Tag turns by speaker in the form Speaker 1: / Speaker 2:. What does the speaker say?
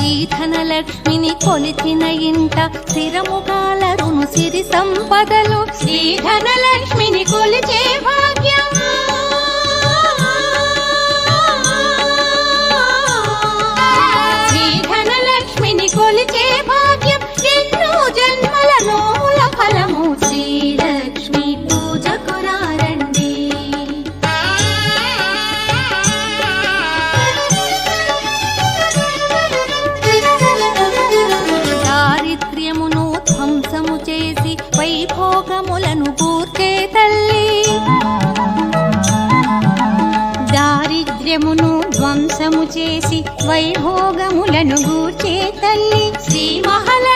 Speaker 1: శ్రీధనలక్ష్మిని కొలిచిన ఇంట స్థిరముగాలరును సిరి సంపదలు. శ్రీధనలక్ష్మిని కొలిచే భాగ్యం శ్రీధనలక్ష్మిని కొలిచే భాగ్యం ఎన్నో జన్మల నోముల ఫలము. శ్రీలక్ష్మి పూజకు రండి. దారిద్ర్యమును ధ్వంసము చేసి వైభోగములను కూర్చే తల్లి. దారిద్ర్యమును ధ్వంసము చేసి వైభోగములను గూర్చే తల్లి. శ్రీ మహాలక్ష్మి